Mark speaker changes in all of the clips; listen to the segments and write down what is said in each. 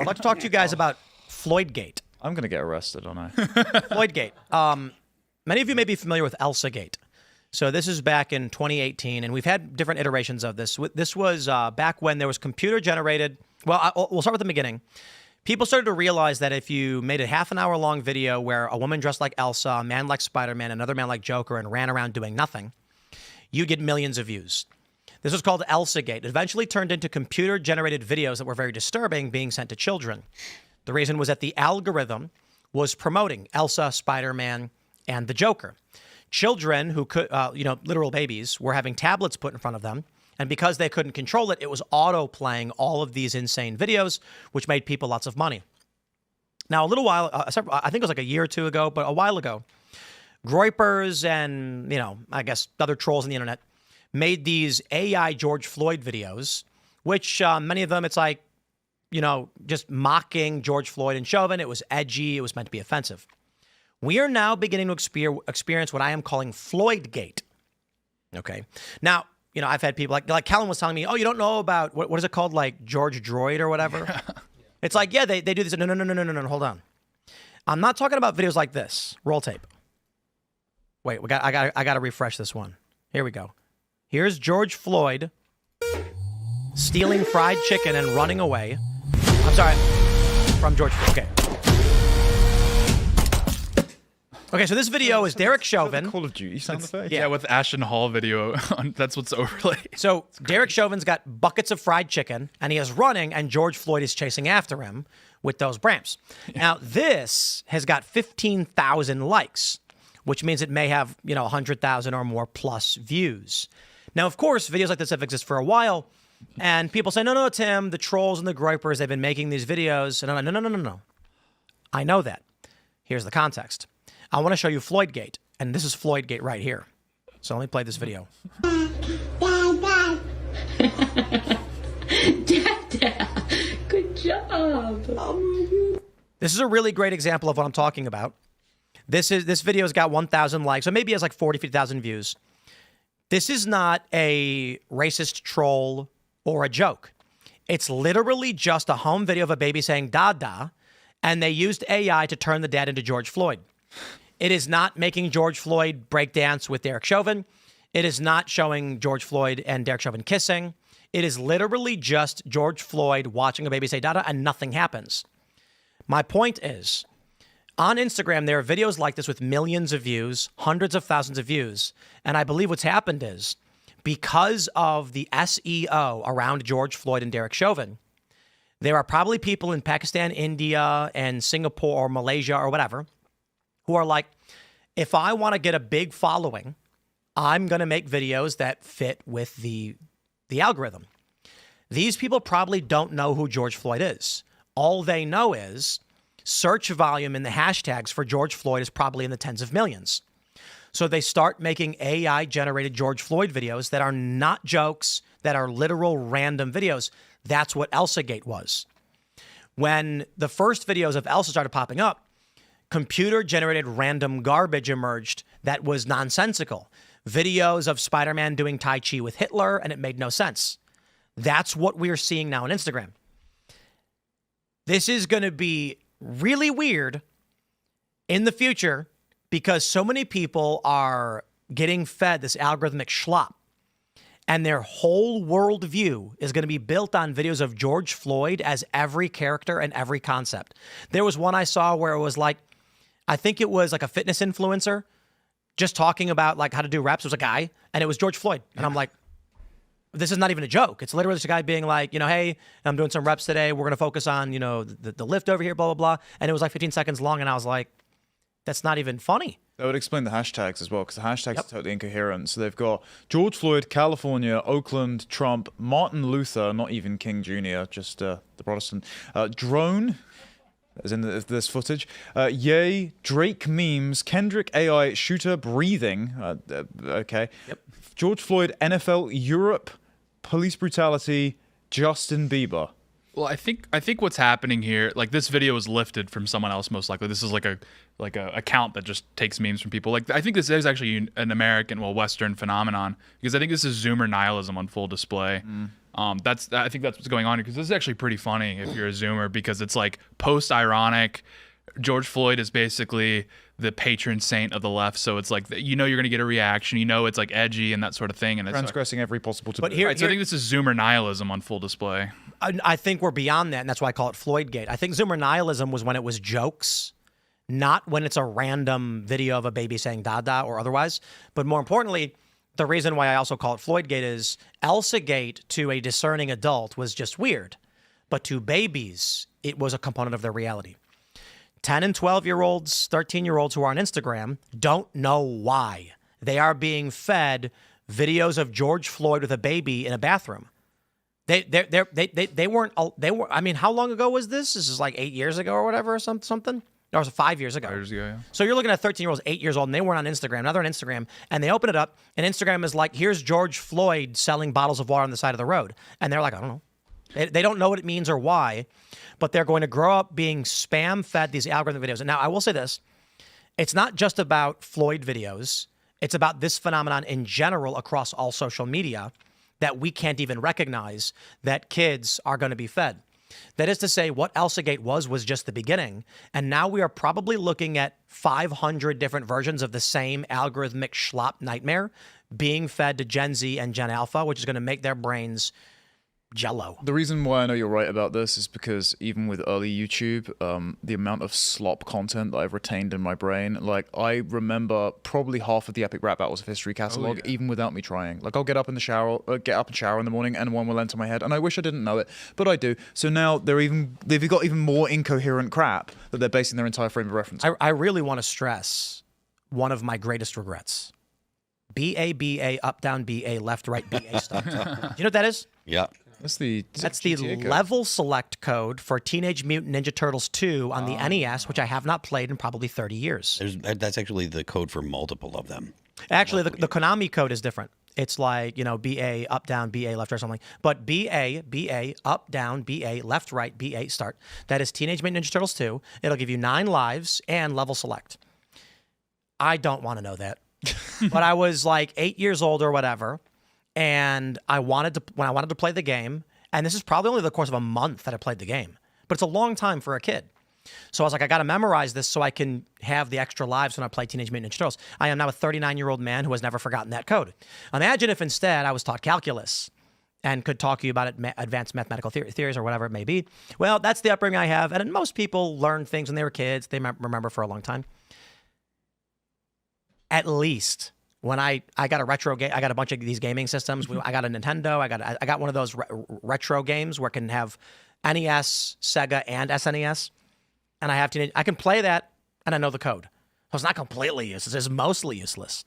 Speaker 1: like to talk to you guys about FloydGate.
Speaker 2: I'm going to get arrested, aren't I?
Speaker 1: FloydGate. Many of you may be familiar with ElsaGate. So this is back in 2018, and we've had different iterations of this. This was back when there was computer-generated... Well, we'll start with the beginning. People started to realize that if you made a half-an-hour-long video where a woman dressed like Elsa, a man like Spider-Man, another man like Joker, and ran around doing nothing, you'd get millions of views. This was called ElsaGate. It eventually turned into computer-generated videos that were very disturbing being sent to children. The reason was that the algorithm was promoting Elsa, Spider-Man, and the Joker. Children who could, literal babies, were having tablets put in front of them. And because they couldn't control it, it was auto-playing all of these insane videos, which made people lots of money. Now, a little while, I think it was like a year or two ago, but a while ago, groypers and, I guess other trolls on the internet made these AI George Floyd videos, which many of them, it's like, just mocking George Floyd and Chauvin. It was edgy. It was meant to be offensive. We are now beginning to experience what I am calling FloydGate. Okay. Now, I've had people like Callan was telling me, oh, you don't know about, what is it called? Like George Droid or whatever. Yeah. It's like, yeah, they do this. No, hold on. I'm not talking about videos like this. Roll tape. Wait, I got to refresh this one. Here we go. Here's George Floyd stealing fried chicken and running away. I'm sorry, from George Floyd. Okay, so this video is Derek Chauvin.
Speaker 2: Call of Duty sound effect?
Speaker 3: Yeah, with Ashton Hall video. That's what's overlaid.
Speaker 1: So Derek Chauvin's got buckets of fried chicken, and he is running, and George Floyd is chasing after him with those bramps. Yeah. Now, this has got 15,000 likes, which means it may have, 100,000 or more plus views. Now, of course, videos like this have existed for a while, and people say, no, Tim, the trolls and the groypers, they've been making these videos. And I'm like, no. I know that. Here's the context. I want to show you FloydGate, and this is FloydGate right here. So let me play this video.
Speaker 4: Dad. Good job.
Speaker 1: This is a really great example of what I'm talking about. This video's got 1,000 likes, so maybe it has like 40, 50,000 views. This is not a racist troll or a joke. It's literally just a home video of a baby saying "Dada," and they used AI to turn the dad into George Floyd. It is not making George Floyd break dance with Derek Chauvin. It is not showing George Floyd and Derek Chauvin kissing. It is literally just George Floyd watching a baby say "Dada" and nothing happens. My point is, on Instagram, there are videos like this with millions of views, hundreds of thousands of views. And I believe what's happened is, because of the SEO around George Floyd and Derek Chauvin, there are probably people in Pakistan, India, and Singapore or Malaysia or whatever who are like, if I want to get a big following, I'm going to make videos that fit with the algorithm. These people probably don't know who George Floyd is. All they know is search volume in the hashtags for George Floyd is probably in the tens of millions. So they start making AI-generated George Floyd videos that are not jokes, that are literal random videos. That's what ElsaGate was. When the first videos of Elsa started popping up, computer-generated random garbage emerged that was nonsensical. Videos of Spider-Man doing Tai Chi with Hitler, and it made no sense. That's what we're seeing now on Instagram. This is going to be really weird in the future because so many people are getting fed this algorithmic schlop, and their whole worldview is going to be built on videos of George Floyd as every character and every concept. There was one I saw where it was like, I think it was like a fitness influencer just talking about like how to do reps. It was a guy, and it was George Floyd. And I'm like, this is not even a joke. It's literally just a guy being like, hey, I'm doing some reps today. We're going to focus on, the lift over here, blah, blah, blah. And it was like 15 seconds long. And I was like, that's not even funny.
Speaker 2: That would explain the hashtags as well, because the hashtags are totally incoherent. So they've got George Floyd, California, Oakland, Trump, Martin Luther, not even King Jr., just the Protestant, drone, as in this footage, yay, Drake memes, Kendrick AI, shooter breathing, okay, George Floyd, NFL, Europe, police brutality, Justin Bieber.
Speaker 3: Well, I think what's happening here, like this video was lifted from someone else most likely. This is like a account that just takes memes from people. Like I think this is actually an American, Western phenomenon, because I think this is Zoomer nihilism on full display. I think that's what's going on here, because this is actually pretty funny if you're a Zoomer, because it's like post-ironic. George Floyd is basically the patron saint of the left, so it's like you're going to get a reaction. It's like edgy and that sort of thing, and it's
Speaker 2: Transgressing every possible taboo.
Speaker 1: But here,
Speaker 3: so I think this is Zoomer nihilism on full display.
Speaker 1: I think we're beyond that, and that's why I call it FloydGate. I think Zoomer nihilism was when it was jokes, not when it's a random video of a baby saying "dada" or otherwise. But more importantly, the reason why I also call it FloydGate is ElsaGate to a discerning adult was just weird, but to babies, it was a component of their reality. 10 and 12-year-olds, 13-year-olds who are on Instagram don't know why. They are being fed videos of George Floyd with a baby in a bathroom. They weren't. I mean, how long ago was this? This is like 8 years ago or whatever, or something. Or was it 5 years ago?
Speaker 3: 5 years ago, yeah.
Speaker 1: So you're looking at 13-year-olds, 8 years old, and they weren't on Instagram. Now they're on Instagram, and they open it up, and Instagram is like, here's George Floyd selling bottles of water on the side of the road. And they're like, I don't know. They don't know what it means or why, but they're going to grow up being spam-fed these algorithm videos. And now I will say this. It's not just about Floyd videos. It's about this phenomenon in general across all social media that we can't even recognize that kids are going to be fed. That is to say, what ElsaGate was just the beginning. And now we are probably looking at 500 different versions of the same algorithmic schlop nightmare being fed to Gen Z and Gen Alpha, which is going to make their brains jello.
Speaker 2: The reason why I know you're right about this is because even with early YouTube, the amount of slop content that I've retained in my brain, like I remember probably half of the epic rap battles of history catalog, even without me trying. Like I'll get up and shower in the morning, and one will enter my head, and I wish I didn't know it, but I do. So now they've got even more incoherent crap that they're basing their entire frame of reference on.
Speaker 1: I really want to stress one of my greatest regrets. BA, up, down, BA, left, right, BA stuff. Do you know what that is?
Speaker 5: Yeah.
Speaker 2: That's the GTA code.
Speaker 1: level select code for Teenage Mutant Ninja Turtles 2 on the NES, which I have not played in probably 30 years.
Speaker 5: That's actually the code for multiple of them.
Speaker 1: Actually, the Konami code is different. It's like, BA, up, down, BA, left, or something. But BA, up, down, BA, left, right, BA, start. That is Teenage Mutant Ninja Turtles 2. It'll give you 9 lives and level select. I don't want to know that. But I was like 8 years old or whatever. And when I wanted to play the game, and this is probably only the course of a month that I played the game, but it's a long time for a kid. So I was like, I got to memorize this so I can have the extra lives when I play Teenage Mutant Ninja Turtles. I am now a 39-year-old man who has never forgotten that code. Imagine if instead I was taught calculus and could talk to you about advanced mathematical theories or whatever it may be. Well, that's the upbringing I have. And most people learn things when they were kids. They remember for a long time. At least when I got a retro game, I got a bunch of these gaming systems. I got a Nintendo. I got one of those retro games where it can have NES, Sega, and SNES. And I can play that, and I know the code. So it's not completely useless. It's mostly useless.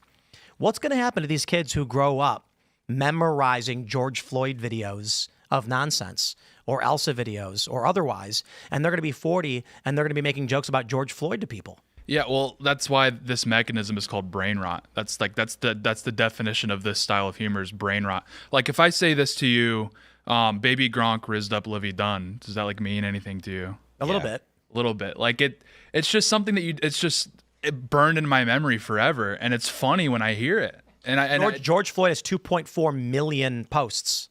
Speaker 1: What's going to happen to these kids who grow up memorizing George Floyd videos of nonsense, or Elsa videos, or otherwise, and they're going to be 40, and they're going to be making jokes about George Floyd to people?
Speaker 3: Yeah, well, that's why this mechanism is called brain rot. That's the definition of this style of humor is brain rot. Like if I say this to you, baby Gronk rizzed up Livy Dunn, does that like mean anything to you?
Speaker 1: A little bit.
Speaker 3: A little bit. Like it's just something that it burned in my memory forever, and it's funny when I hear it. And
Speaker 1: George Floyd has 2.4 million posts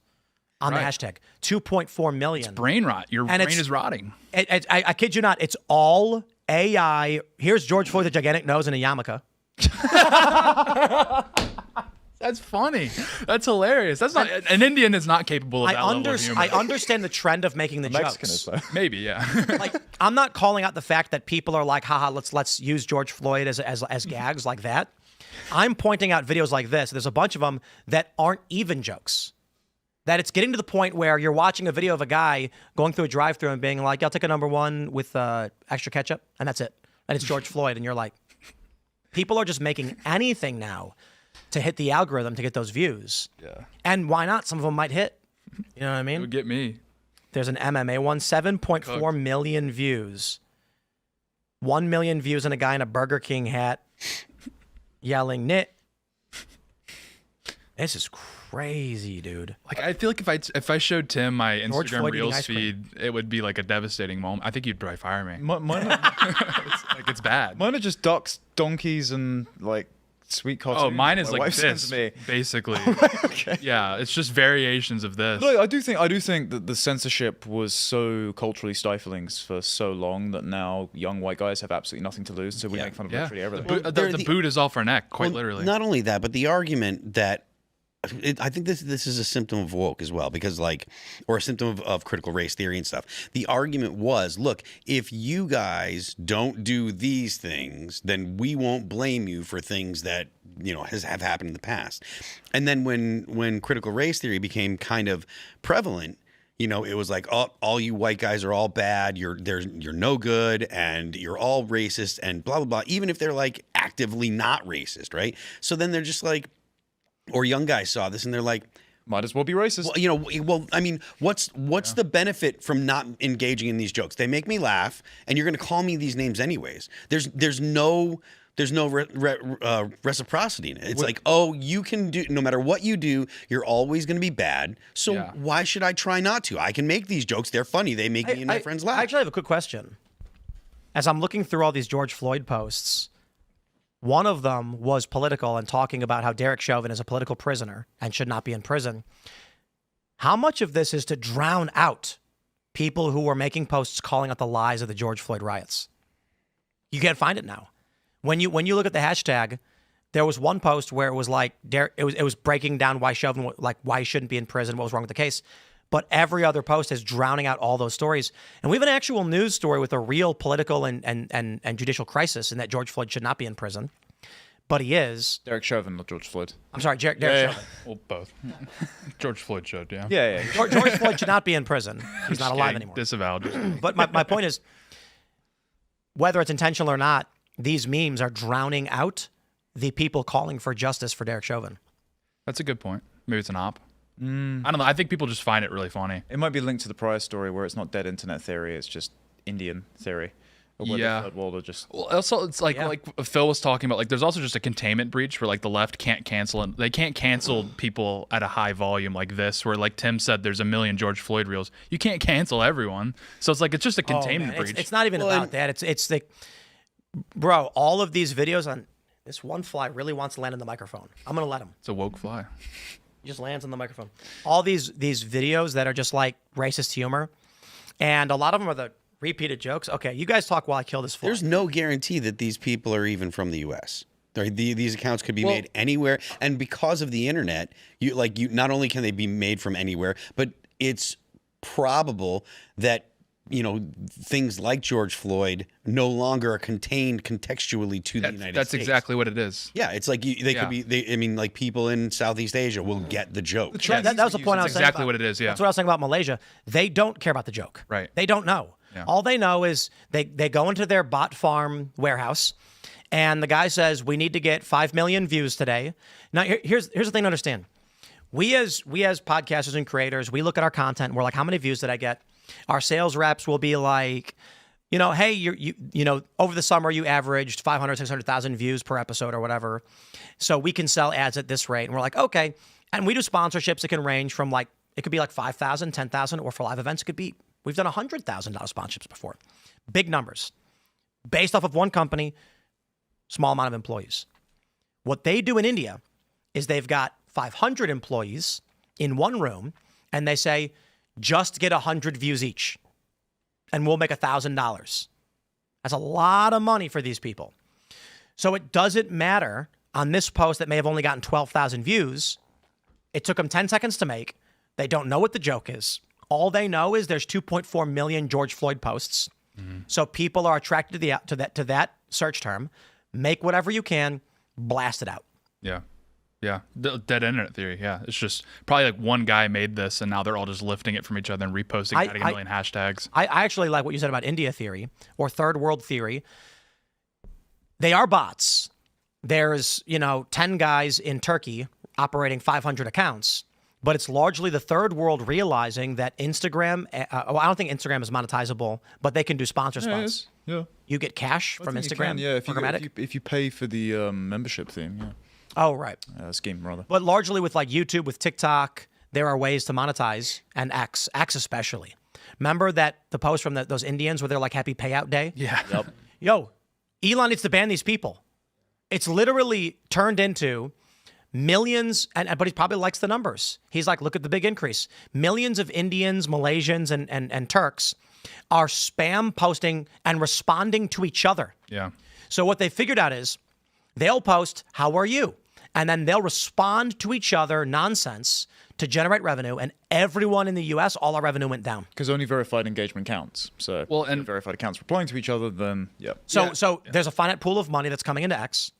Speaker 1: on the hashtag. 2.4 million.
Speaker 3: It's brain rot. Your brain is rotting.
Speaker 1: I kid you not. It's all AI. Here's George Floyd with a gigantic nose and a yarmulke.
Speaker 3: That's funny. That's hilarious. That's not an Indian is not capable of that level of humor.
Speaker 1: I understand the trend of making the
Speaker 2: Mexican
Speaker 1: jokes.
Speaker 2: is though.
Speaker 3: Maybe, yeah.
Speaker 1: Like I'm not calling out the fact that people are like, haha, let's use George Floyd as gags like that. I'm pointing out videos like this. There's a bunch of them that aren't even jokes. That it's getting to the point where you're watching a video of a guy going through a drive-thru and being like, I'll take a number one with extra ketchup, and that's it. And it's George Floyd, and you're like, people are just making anything now to hit the algorithm to get those views.
Speaker 3: Yeah.
Speaker 1: And why not? Some of them might hit. You know what I mean?
Speaker 3: It would get me.
Speaker 1: There's an MMA one, 7.4 million views. 1 million views on a guy in a Burger King hat yelling, "Nit." This is crazy, dude.
Speaker 3: Like I feel like if I showed Tim my
Speaker 1: George
Speaker 3: Instagram
Speaker 1: Floyd eating
Speaker 3: Reels
Speaker 1: ice cream.
Speaker 3: feed, it would be like a devastating moment. I think you'd probably fire me.
Speaker 2: Mine
Speaker 3: It's bad.
Speaker 2: are just ducks, donkeys, and like sweet cartoon.
Speaker 3: Oh, mine is
Speaker 2: my
Speaker 3: like
Speaker 2: wife sends
Speaker 3: this,
Speaker 2: me.
Speaker 3: basically. Yeah, it's just variations of this.
Speaker 2: Look, I do think that the censorship was so culturally stifling for so long that now young white guys have absolutely nothing to lose, so we make fun of literally everything.
Speaker 3: The boot is off our neck, quite literally.
Speaker 5: Not only that, but the argument that I think this is a symptom of woke as well, because or a symptom of critical race theory and stuff. The argument was, look, if you guys don't do these things, then we won't blame you for things that have happened in the past. And then when critical race theory became kind of prevalent, it was like, oh, all you white guys are all bad. You're no good, and you're all racist, and blah blah blah. Even if they're like actively not racist, right? So then they're just like. Or young guys saw this and they're like,
Speaker 2: might as well be racist.
Speaker 5: Well, I mean, what's the benefit from not engaging in these jokes? They make me laugh, and you're going to call me these names anyways. There's no reciprocity in it. It's like, oh, you can do, no matter what you do, you're always going to be bad. So why should I try not to? I can make these jokes. They're funny. They make me and my friends laugh.
Speaker 1: I actually have a quick question. As I'm looking through all these George Floyd posts, one of them was political and talking about how Derek Chauvin is a political prisoner and should not be in prison. How much of this is to drown out people who were making posts calling out the lies of the George Floyd riots? You can't find it now. When you look at the hashtag, there was one post where it was like it was breaking down why Chauvin, like why he shouldn't be in prison, what was wrong with the case. But every other post is drowning out all those stories. And we have an actual news story with a real political and judicial crisis in that George Floyd should not be in prison. But he is.
Speaker 2: Derek Chauvin, not George Floyd.
Speaker 1: I'm sorry, Derek Chauvin.
Speaker 3: Well, both. George Floyd should, yeah.
Speaker 2: Yeah.
Speaker 1: George Floyd should not be in prison. He's not alive anymore.
Speaker 3: Disavowed.
Speaker 1: But my point is, whether it's intentional or not, these memes are drowning out the people calling for justice for Derek Chauvin.
Speaker 3: That's a good point. Maybe it's an op. I don't know. I think people just find it really funny.
Speaker 2: It might be linked to the prior story where it's not dead internet theory, it's just Indian theory. Yeah. Well,
Speaker 3: also, it's like Phil was talking about, like, there's also just a containment breach where, like, the left can't cancel, and they can't cancel people at a high volume like this, where, like Tim said, there's a million George Floyd reels. You can't cancel everyone. So it's like, it's just a containment breach.
Speaker 1: It's not even about that. It's the, bro, all of these videos on, this one fly really wants to land in the microphone. I'm going to let him.
Speaker 3: It's a woke fly.
Speaker 1: He just lands on the microphone. All these videos that are just like racist humor, and a lot of them are the repeated jokes. Okay, you guys talk while I kill this fly.
Speaker 5: There's no guarantee that these people are even from the U.S. These accounts could be made anywhere, and because of the internet, you not only can they be made from anywhere, but it's probable that things like George Floyd no longer are contained contextually to the United States.
Speaker 3: That's exactly what it is.
Speaker 5: Yeah, it's like they could be. I mean, like people in Southeast Asia will get the joke.
Speaker 1: That was the point I was saying.
Speaker 3: Exactly what it is. Yeah,
Speaker 1: that's what I was saying about Malaysia. They don't care about the joke.
Speaker 3: Right.
Speaker 1: They don't know.
Speaker 3: Yeah.
Speaker 1: All they know is they go into their bot farm warehouse, and the guy says, "We need to get 5 million views today." Now, here's the thing to understand. We as podcasters and creators, we look at our content and we're like, how many views did I get? Our sales reps will be like, hey, you over the summer you averaged 500, 600,000 views per episode or whatever. So we can sell ads at this rate. And we're like, okay. And we do sponsorships that can range from it could be like 5,000, 10,000, or for live events, we've done $100,000 sponsorships before. Big numbers. Based off of one company, small amount of employees. What they do in India is they've got 500 employees in one room, and they say, just get 100 views each, and we'll make $1,000. That's a lot of money for these people. So it doesn't matter on this post that may have only gotten 12,000 views. It took them 10 seconds to make. They don't know what the joke is. All they know is there's 2.4 million George Floyd posts. Mm-hmm. So people are attracted to that search term. Make whatever you can, blast it out.
Speaker 3: Yeah. Yeah, dead internet theory. Yeah, it's just probably like one guy made this, and now they're all just lifting it from each other and reposting, adding a million hashtags.
Speaker 1: I actually like what you said about India theory or third world theory. They are bots. There's 10 guys in Turkey operating 500 accounts, but it's largely the third world realizing that Instagram. I don't think Instagram is monetizable, but they can do sponsor spots.
Speaker 2: Yeah,
Speaker 1: you get cash from Instagram.
Speaker 2: If you pay for the membership theme. Yeah.
Speaker 1: Oh, right.
Speaker 2: Scheme, rather.
Speaker 1: But largely with like YouTube, with TikTok, there are ways to monetize, and X especially. Remember the post from those Indians where they're like, happy payout day?
Speaker 3: Yeah. Yep.
Speaker 1: Yo, Elon needs to ban these people. it's literally turned into millions, but he probably likes the numbers. He's like, look at the big increase. Millions of Indians, Malaysians, and Turks are spam posting and responding to each other.
Speaker 3: Yeah.
Speaker 1: So what they figured out is they'll post, how are you? And then they'll respond to each other nonsense to generate revenue. And everyone in the US, all our revenue went down.
Speaker 2: Because only verified engagement counts. So
Speaker 3: Well,
Speaker 2: if
Speaker 3: and-
Speaker 2: verified accounts replying to each other, then yeah.
Speaker 1: So there's a finite pool of money that's coming into X.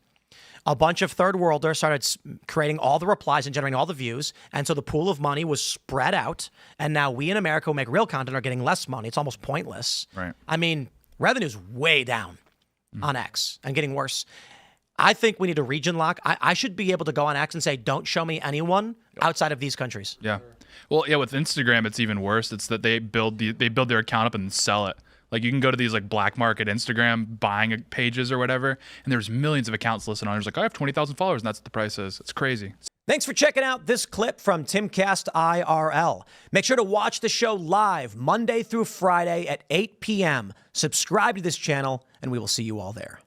Speaker 1: A bunch of third worlders started creating all the replies and generating all the views. And so the pool of money was spread out. And now we in America who make real content are getting less money. It's almost pointless.
Speaker 3: Right.
Speaker 1: I mean, revenue's way down on X and getting worse. I think we need a region lock. I should be able to go on X and say, don't show me anyone outside of these countries.
Speaker 3: Yeah. Well, yeah, with Instagram, it's even worse. It's that they build their account up and sell it. Like you can go to these like black market Instagram buying pages or whatever, and there's millions of accounts listed on. There's like, I have 20,000 followers, and that's what the price is. It's crazy.
Speaker 1: Thanks for checking out this clip from Timcast IRL. Make sure to watch the show live Monday through Friday at 8 p.m. Subscribe to this channel, and we will see you all there.